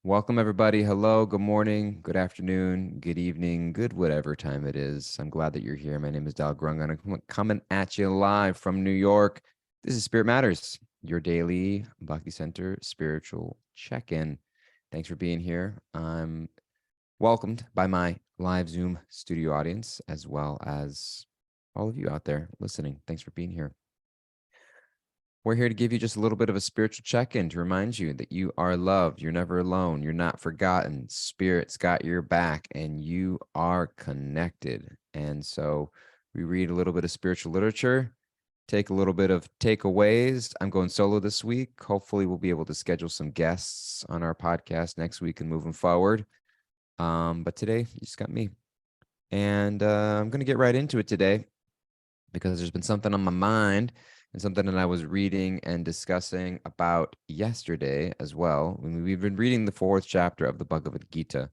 Welcome, everybody. Hello, good morning, good afternoon, good evening, good whatever time it is. I'm glad that you're here. My name is Dal Grung, and I'm coming at you live from New York. This is Spirit Matters, your daily Bhakti Center spiritual check-in. Thanks for being here. I'm welcomed by my live Zoom studio audience, as well as all of you out there listening. Thanks for being here. We're here to give you just a little bit of a spiritual check-in to remind you that you are loved, you're never alone, you're not forgotten, Spirit's got your back, and you are connected. And so we read a little bit of spiritual literature, take a little bit of takeaways. I'm going solo this week. Hopefully we'll be able to schedule some guests on our podcast next week and moving forward. But today, you just got me. And I'm going to get right into it today because there's been something on my mind and something that I was reading and discussing about yesterday as well. We've been reading the 4th chapter of the Bhagavad Gita.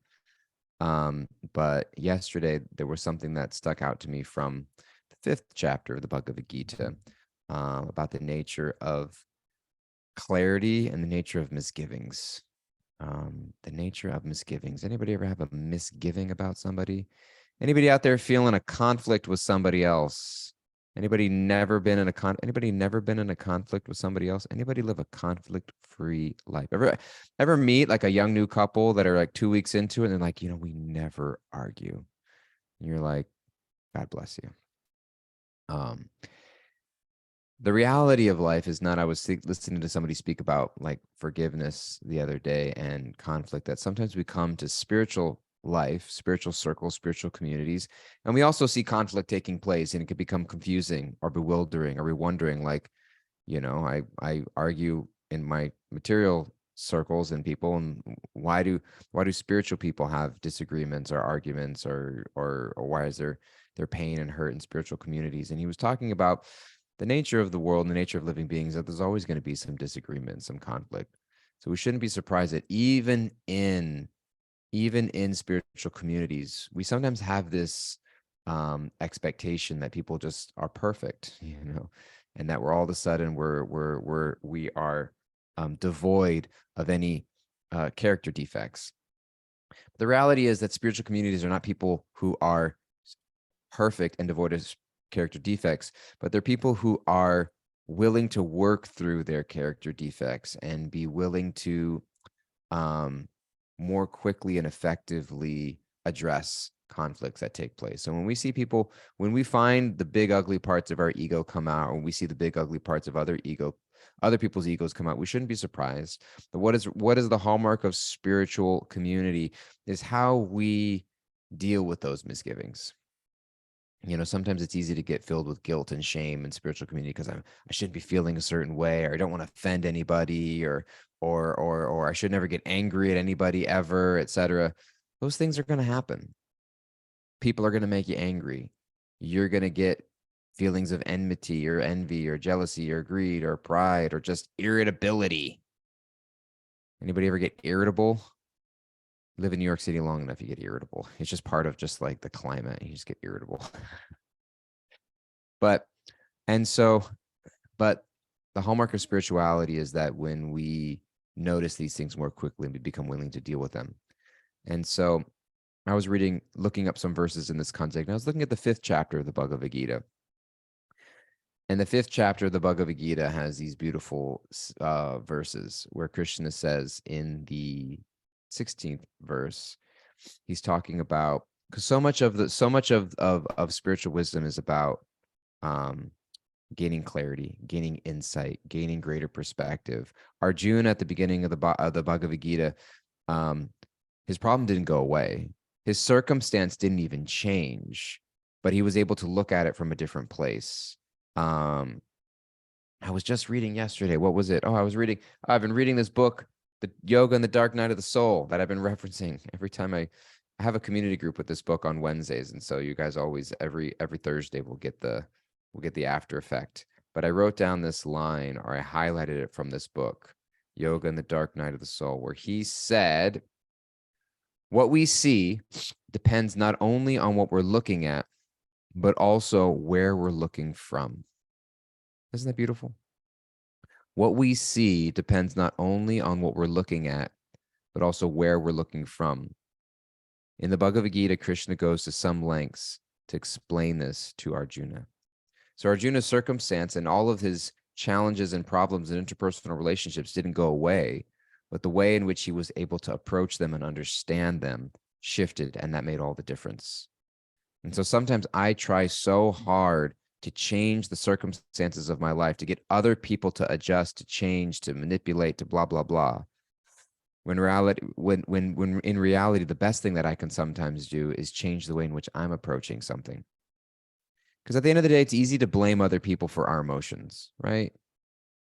But yesterday there was something that stuck out to me from the 5th chapter of the Bhagavad Gita about the nature of clarity and the nature of misgivings. The nature of misgivings. Anybody ever have a misgiving about somebody? Anybody out there feeling a conflict with somebody else? Anybody never been in a conflict with somebody else? Anybody live a conflict-free life? Ever meet like a young new couple that are like 2 weeks into it and they're like, we never argue. And you're like, God bless you. The reality of life is not, I was listening to somebody speak about like forgiveness the other day and conflict, that sometimes we come to spiritual life, spiritual circles, spiritual communities, and we also see conflict taking place, and it could become confusing or bewildering, or we're wondering like, I argue in my material circles and people, and why do spiritual people have disagreements or arguments, or why is there pain and hurt in spiritual communities? And he was talking about the nature of the world and the nature of living beings, that there's always going to be some disagreement, some conflict. So we shouldn't be surprised that even in spiritual communities, we sometimes have this expectation that people just are perfect, and that we're all of a sudden we are devoid of any character defects. But the reality is that spiritual communities are not people who are perfect and devoid of character defects, but they're people who are willing to work through their character defects and be willing to more quickly and effectively address conflicts that take place. So when we see people, when we find the big ugly parts of our ego come out, when we see the big ugly parts of other people's egos come out, we shouldn't be surprised. But what is the hallmark of spiritual community is how we deal with those misgivings. Sometimes it's easy to get filled with guilt and shame in spiritual community because I shouldn't be feeling a certain way, or I don't want to offend anybody, or I should never get angry at anybody ever, etc. Those things are going to happen. People are going to make you angry. You're going to get feelings of enmity or envy or jealousy or greed or pride or just irritability. Anybody ever get irritable? Live in New York City long enough, you get irritable. It's just part of just like the climate. You just get irritable. But the hallmark of spirituality is that when we notice these things more quickly and we become willing to deal with them. And so I was looking up some verses in this context, and I was looking at the 5th chapter of the Bhagavad Gita. And the 5th chapter of the Bhagavad Gita has these beautiful verses where Krishna says in the 16th verse, he's talking about, because so much of spiritual wisdom is about gaining clarity, gaining insight, gaining greater perspective. Arjuna at the beginning of the Bhagavad Gita, his problem didn't go away. His circumstance didn't even change, but he was able to look at it from a different place. I was just reading yesterday. What was it? I've been reading this book, The Yoga and the Dark Night of the Soul, that I've been referencing every time I have a community group with this book on Wednesdays. And so you guys always, every Thursday, will get the after effect. But I wrote down this line, or I highlighted it from this book, Yoga and the Dark Night of the Soul, where he said, what we see depends not only on what we're looking at, but also where we're looking from. Isn't that beautiful? What we see depends not only on what we're looking at, but also where we're looking from. In the Bhagavad Gita, Krishna goes to some lengths to explain this to Arjuna. So Arjuna's circumstance and all of his challenges and problems in interpersonal relationships didn't go away, but the way in which he was able to approach them and understand them shifted, and that made all the difference. And so sometimes I try so hard to change the circumstances of my life, to get other people to adjust, to change, to manipulate, to blah, blah, blah. When in reality, the best thing that I can sometimes do is change the way in which I'm approaching something. Because at the end of the day, it's easy to blame other people for our emotions, right?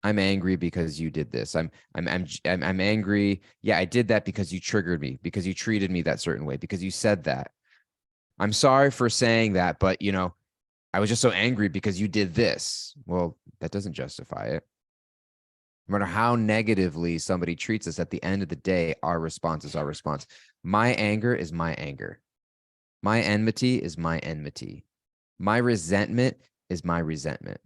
I'm angry because you did this. I'm angry. Yeah, I did that because you triggered me, because you treated me that certain way, because you said that. I'm sorry for saying that, but I was just so angry because you did this. Well, that doesn't justify it. No matter how negatively somebody treats us, at the end of the day, our response is our response. My anger is my anger. My enmity is my enmity. My resentment is my resentment.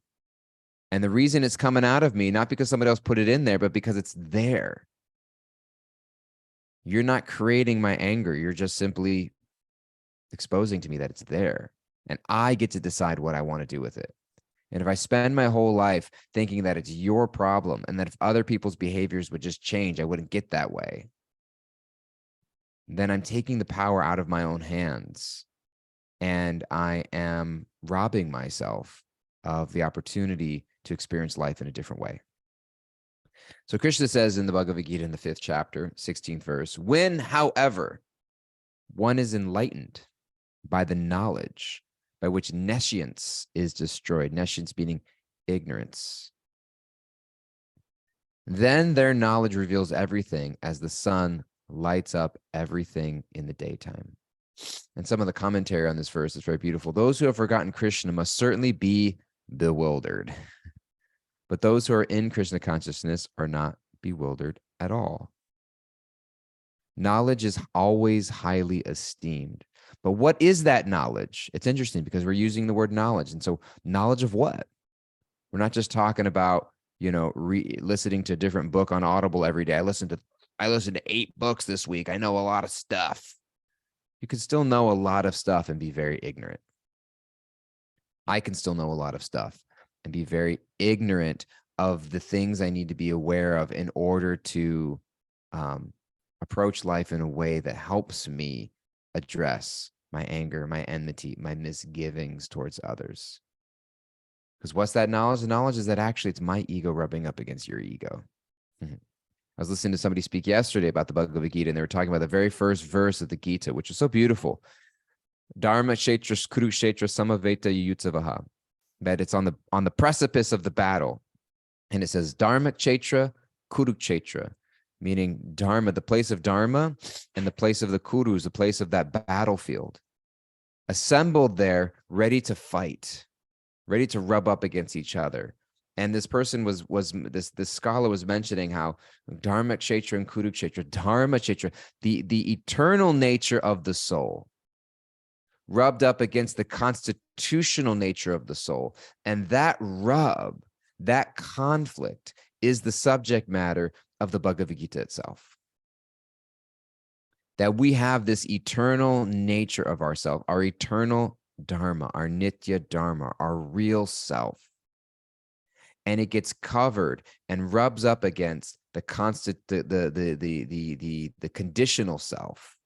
And the reason it's coming out of me, not because somebody else put it in there, but because it's there. You're not creating my anger. You're just simply exposing to me that it's there. And I get to decide what I want to do with it. And if I spend my whole life thinking that it's your problem and that if other people's behaviors would just change, I wouldn't get that way, then I'm taking the power out of my own hands. And I am robbing myself of the opportunity to experience life in a different way. So Krishna says in the Bhagavad Gita in the 5th chapter, 16th verse, when, however, one is enlightened by the knowledge by which nescience is destroyed, nescience meaning ignorance, then their knowledge reveals everything as the sun lights up everything in the daytime. And some of the commentary on this verse is very beautiful. Those who have forgotten Krishna must certainly be bewildered. But those who are in Krishna consciousness are not bewildered at all. Knowledge is always highly esteemed. But what is that knowledge? It's interesting because we're using the word knowledge. And so knowledge of what? We're not just talking about, listening to a different book on Audible every day. I listened to 8 books this week. I know a lot of stuff. You can still know a lot of stuff and be very ignorant. I can still know a lot of stuff and be very ignorant of the things I need to be aware of in order to approach life in a way that helps me address my anger, my enmity, my misgivings towards others. Because what's that knowledge? The knowledge is that actually it's my ego rubbing up against your ego. I was listening to somebody speak yesterday about the Bhagavad Gita, and they were talking about the very first verse of the Gita, which is so beautiful. Dharma kshetra kurukshetra samaveta yutsavaha. That it's on the precipice of the battle. And it says Dharma kshetra kurukshetra, meaning Dharma, the place of Dharma, and the place of the Kurus, the place of that battlefield, assembled there, ready to fight, ready to rub up against each other. And this person this scholar was mentioning how Dharma kshetra and Kurukshetra, Dharma kshetra, the eternal nature of the soul, rubbed up against the constitutional nature of the soul. And that conflict is the subject matter of the Bhagavad Gita itself. That we have this eternal nature of ourself, our eternal dharma, our nitya dharma, our real self. And it gets covered and rubs up against the conditional self,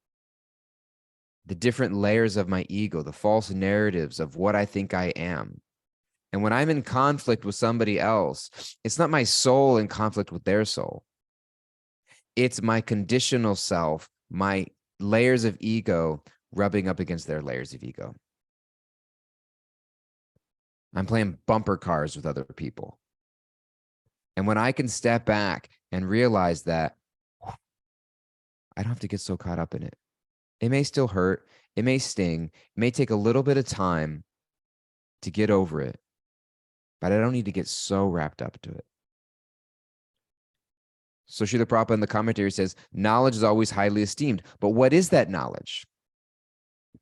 the different layers of my ego, the false narratives of what I think I am. And when I'm in conflict with somebody else, it's not my soul in conflict with their soul. It's my conditional self, my layers of ego rubbing up against their layers of ego. I'm playing bumper cars with other people. And when I can step back and realize that I don't have to get so caught up in it. It may still hurt. It may sting. It may take a little bit of time to get over it, but I don't need to get so wrapped up to it. So Srila Prabhupada in the commentary says, knowledge is always highly esteemed. But what is that knowledge?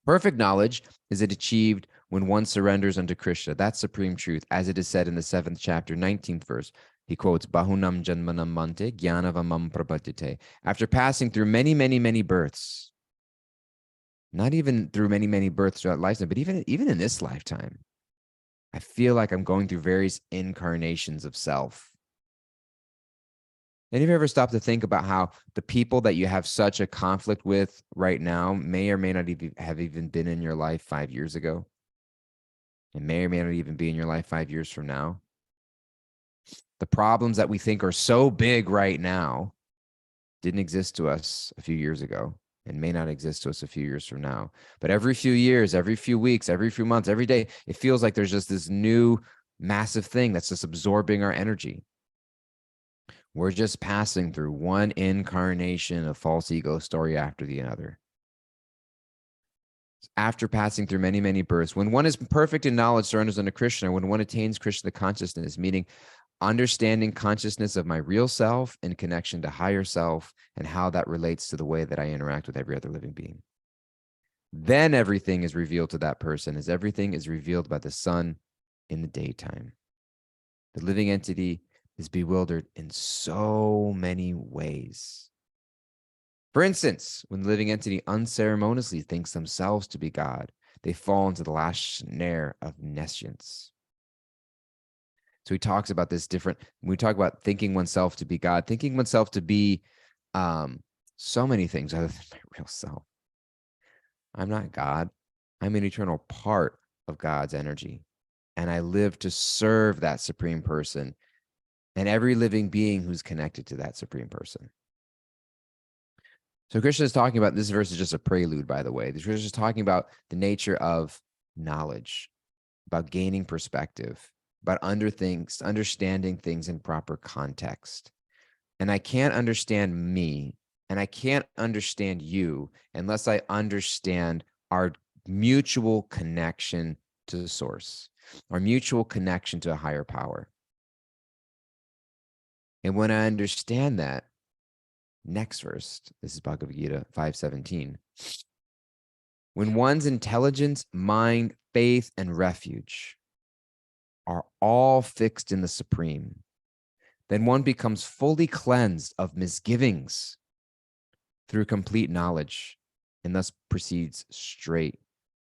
Perfect knowledge is it achieved when one surrenders unto Krishna. That's supreme truth, as it is said in the 7th chapter, 19th verse. He quotes, Bahunam Janmanam Mante, Jnanavamam Prabhatite. After passing through many, many, many births, not even through many, many births throughout lifetime, but even in this lifetime, I feel like I'm going through various incarnations of self. And have you ever stopped to think about how the people that you have such a conflict with right now may or may not have even been in your life 5 years ago? And may or may not even be in your life 5 years from now? The problems that we think are so big right now didn't exist to us a few years ago and may not exist to us a few years from now. But every few years, every few weeks, every few months, every day, it feels like there's just this new massive thing that's just absorbing our energy. We're just passing through one incarnation of false ego story after the other. After passing through many, many births, when one is perfect in knowledge, surrenders unto Krishna, when one attains Krishna consciousness, meaning understanding consciousness of my real self in connection to higher self and how that relates to the way that I interact with every other living being. Then everything is revealed to that person as everything is revealed by the sun in the daytime. The living entity is bewildered in so many ways. For instance, when the living entity unceremoniously thinks themselves to be God, they fall into the last snare of nescience. So he talks about this different, when we talk about thinking oneself to be God, thinking oneself to be so many things other than my real self. I'm not God. I'm an eternal part of God's energy. And I live to serve that supreme person and every living being who's connected to that supreme person. So Krishna is talking about, this verse is just a prelude, by the way. This verse is talking about the nature of knowledge, about gaining perspective, about understanding things in proper context. And I can't understand me and I can't understand you unless I understand our mutual connection to the source, our mutual connection to a higher power. And when I understand that, next verse, this is Bhagavad Gita 5:17. When one's intelligence, mind, faith, and refuge are all fixed in the Supreme, then one becomes fully cleansed of misgivings through complete knowledge and thus proceeds straight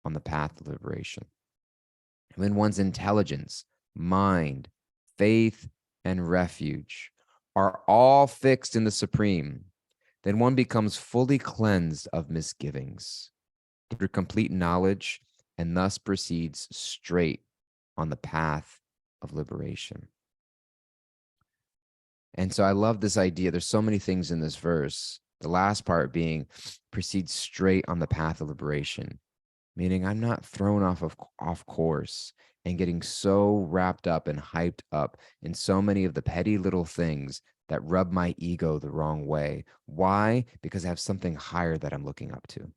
on the path of liberation. When one's intelligence, mind, faith, and refuge are all fixed in the Supreme, then one becomes fully cleansed of misgivings through complete knowledge and thus proceeds straight on the path of liberation. And so I love this idea. There's so many things in this verse. The last part being proceeds straight on the path of liberation, meaning I'm not thrown off course and getting so wrapped up and hyped up in so many of the petty little things that rub my ego the wrong way. Why? Because I have something higher that I'm looking up to.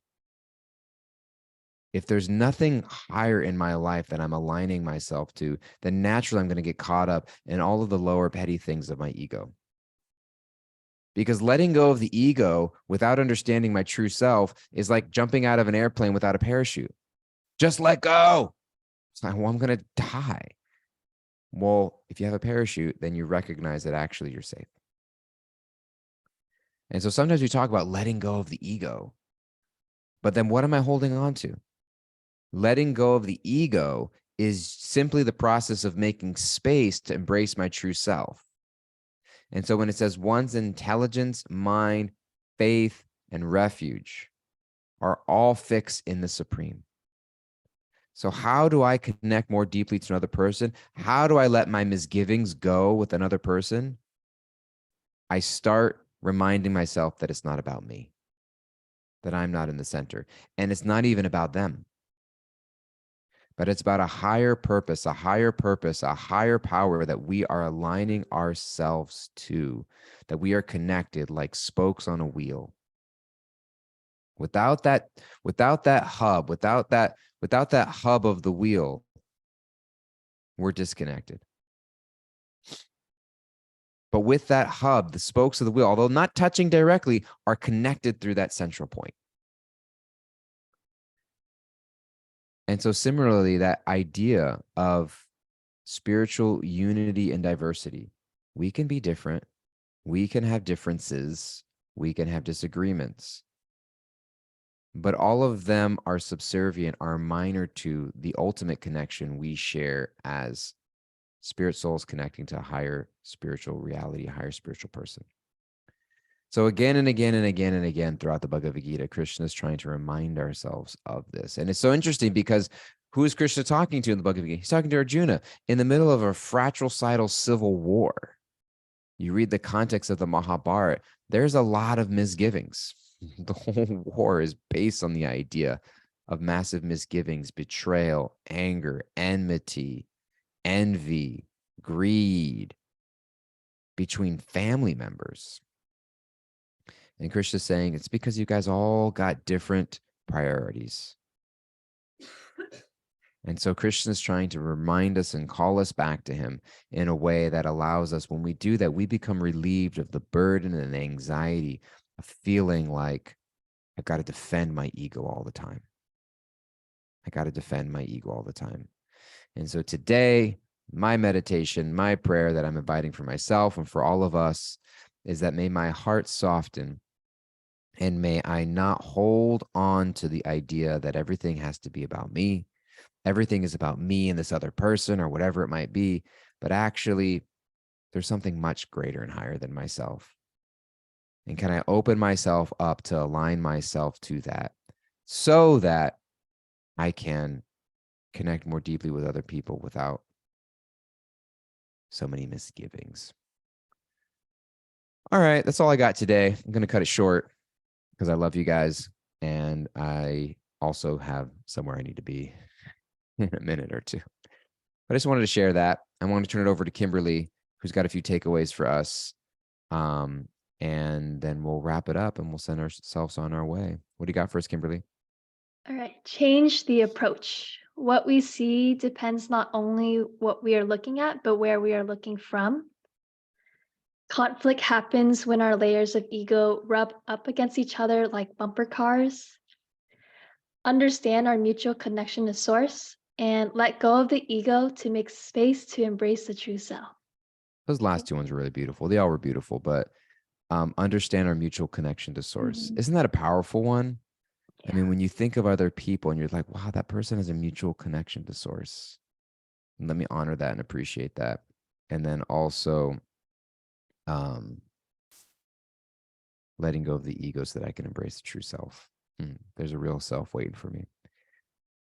If there's nothing higher in my life that I'm aligning myself to, then naturally I'm going to get caught up in all of the lower petty things of my ego. Because letting go of the ego without understanding my true self is like jumping out of an airplane without a parachute. Just let go. It's like, well, I'm going to die. Well, if you have a parachute, then you recognize that actually you're safe. And so sometimes we talk about letting go of the ego, but then what am I holding on to? Letting go of the ego is simply the process of making space to embrace my true self. And so when it says one's intelligence, mind, faith, and refuge are all fixed in the Supreme. So how do I connect more deeply to another person? How do I let my misgivings go with another person? I start reminding myself that it's not about me, that I'm not in the center, and it's not even about them. But it's about a higher purpose, a higher power that we are aligning ourselves to, that we are connected like spokes on a wheel. Without that hub, without that hub of the wheel, we're disconnected. But with that hub, the spokes of the wheel, although not touching directly, are connected through that central point. And so similarly, that idea of spiritual unity and diversity We can be different. We can have differences. We can have disagreements. But all of them are subservient, are minor to the ultimate connection we share as spirit souls connecting to a higher spiritual reality, a higher spiritual person. So again and again and again and again throughout the Bhagavad Gita, Krishna is trying to remind ourselves of this. And it's so interesting because who is Krishna talking to in the Bhagavad Gita? He's talking to Arjuna in the middle of a fratricidal civil war. You read the context of the Mahabharata, there's a lot of misgivings. The whole war is based on the idea of massive misgivings, betrayal, anger, enmity, envy, greed between family members. And Krishna's saying it's because you guys all got different priorities. And so Krishna's trying to remind us and call us back to him in a way that allows us, when we do that, we become relieved of the burden and anxiety of feeling like I've got to defend my ego all the time. I got to defend my ego all the time. And so today, my meditation, my prayer that I'm inviting for myself and for all of us is that may my heart soften and may I not hold on to the idea that everything has to be about me. Everything is about me and this other person or whatever it might be. But actually, there's something much greater and higher than myself. And can I open myself up to align myself to that so that I can connect more deeply with other people without so many misgivings? All right, that's all I got today. I'm going to cut it short because I love you guys. And I also have somewhere I need to be in a minute or two. But I just wanted to share that. I want to turn it over to Kimberly, who's got a few takeaways for us. And then we'll wrap it up and we'll send ourselves on our way. What do you got for us, Kimberly? All right, change the approach. What we see depends not only what we are looking at, but where we are looking from. Conflict happens when our layers of ego rub up against each other like bumper cars. Understand our mutual connection to source and let go of the ego to make space to embrace the true self. Those last two ones were really beautiful. They all were beautiful, but understand our mutual connection to source. Mhm. Isn't that a powerful one? I Yeah. mean, when you think of other people and you're like, wow, that person has a mutual connection to source. And let me honor that and appreciate that. And then also letting go of the ego so that I can embrace the true self. There's a real self waiting for me.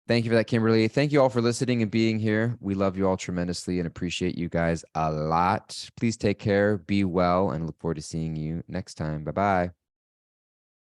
Thank you for that, Kimberly. Thank you all for listening and being here. We love you all tremendously and appreciate you guys a lot. Please take care, be well, and look forward to seeing you next time. Bye-bye.